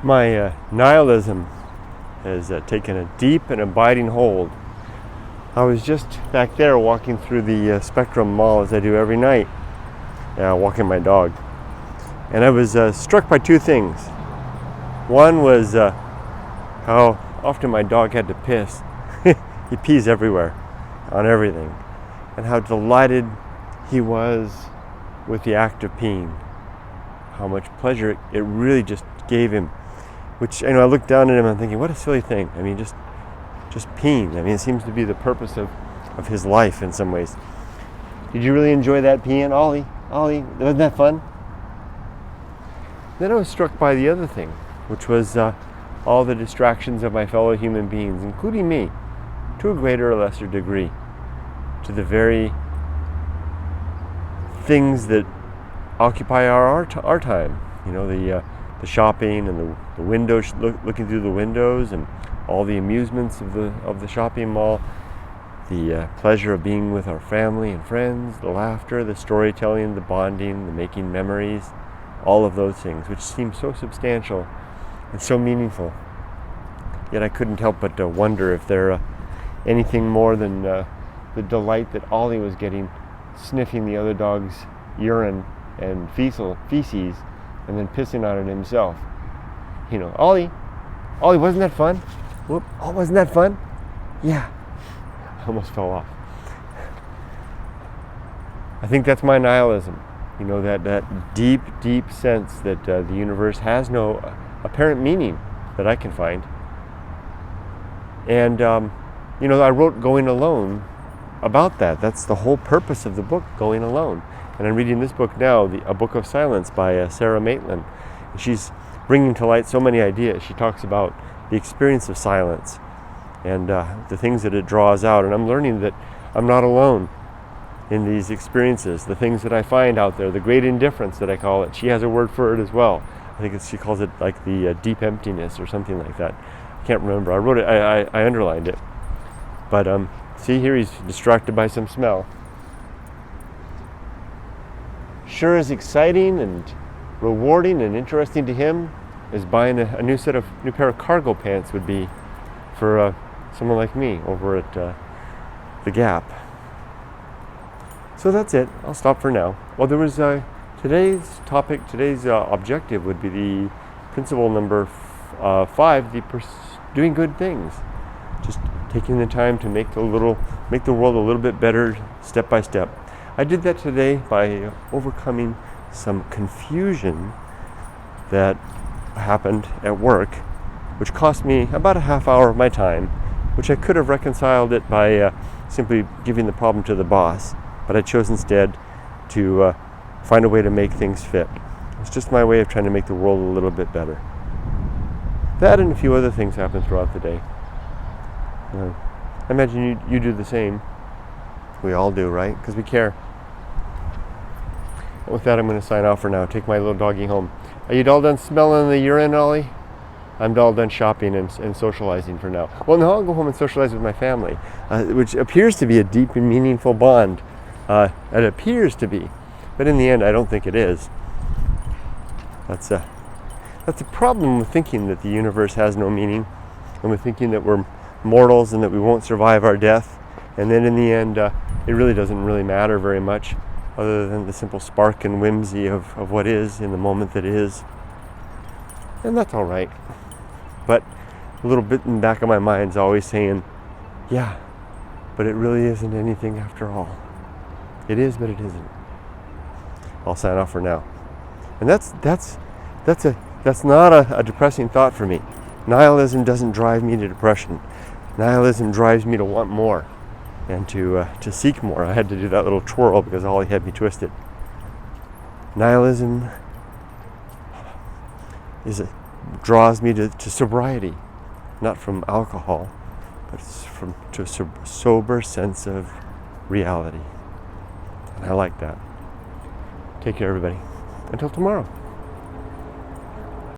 My nihilism has taken a deep and abiding hold. I was just back there walking through the Spectrum Mall, as I do every night, walking my dog. And I was struck by two things. One was how often my dog had to piss. He pees everywhere, on everything. And how delighted he was with the act of peeing. How much pleasure it really just gave him. Which, I looked down at him and I'm thinking, what a silly thing. Just peeing. It seems to be the purpose of his life in some ways. Did you really enjoy that peeing, Ollie? Ollie, wasn't that fun? Then I was struck by the other thing, which was all the distractions of my fellow human beings, including me, to a greater or lesser degree, to the very things that occupy our time. The shopping and the windows, looking through the windows, and all the amusements of the shopping mall, the pleasure of being with our family and friends, the laughter, the storytelling, the bonding, the making memories, all of those things, which seem so substantial and so meaningful. Yet I couldn't help but wonder if they're anything more than the delight that Ollie was getting, sniffing the other dog's urine and feces, and then pissing on it himself. Ollie, wasn't that fun? Whoop! Oh, wasn't that fun? Yeah. I almost fell off. I think that's my nihilism. That deep, deep sense that the universe has no apparent meaning that I can find. And, I wrote Going Alone about that. That's the whole purpose of the book, Going Alone. And I'm reading this book now, A Book of Silence by Sarah Maitland. And she's bringing to light so many ideas. She talks about the experience of silence and the things that it draws out. And I'm learning that I'm not alone in these experiences, the things that I find out there, the great indifference that I call it. She has a word for it as well. I think she calls it like the deep emptiness or something like that. I can't remember. I wrote it, I underlined it. But see, here he's distracted by some smell. Sure as exciting and rewarding and interesting to him as buying a new pair of cargo pants would be for someone like me over at the Gap. So that's it. I'll stop for now. Well, there was today's objective would be the principle number 5, doing good things. Just taking the time to make the world a little bit better step by step. I did that today by overcoming some confusion that happened at work, which cost me about a half hour of my time, which I could have reconciled it by simply giving the problem to the boss, but I chose instead to find a way to make things fit. It's just my way of trying to make the world a little bit better. That and a few other things happen throughout the day. I imagine you do the same. We all do, right? Because we care. And with that, I'm going to sign off for now. Take my little doggy home. Are you all done smelling the urine, Ollie? I'm all done shopping and socializing for now. Well, now I'll go home and socialize with my family, which appears to be a deep and meaningful bond. It appears to be. But in the end, I don't think it is. That's a problem with thinking that the universe has no meaning, and with thinking that we're mortals and that we won't survive our death. And then in the end, it really doesn't really matter very much, other than the simple spark and whimsy of what is in the moment that is. And that's all right. But a little bit in the back of my mind is always saying, yeah, but it really isn't anything after all. It is, but it isn't. I'll sign off for now. And that's not a depressing thought for me. Nihilism doesn't drive me to depression. Nihilism drives me to want more and to seek more. I had to do that little twirl because Ollie had me twisted. Nihilism draws me to sobriety, not from alcohol, but to a sober sense of reality. And I like that. Take care, everybody. Until tomorrow.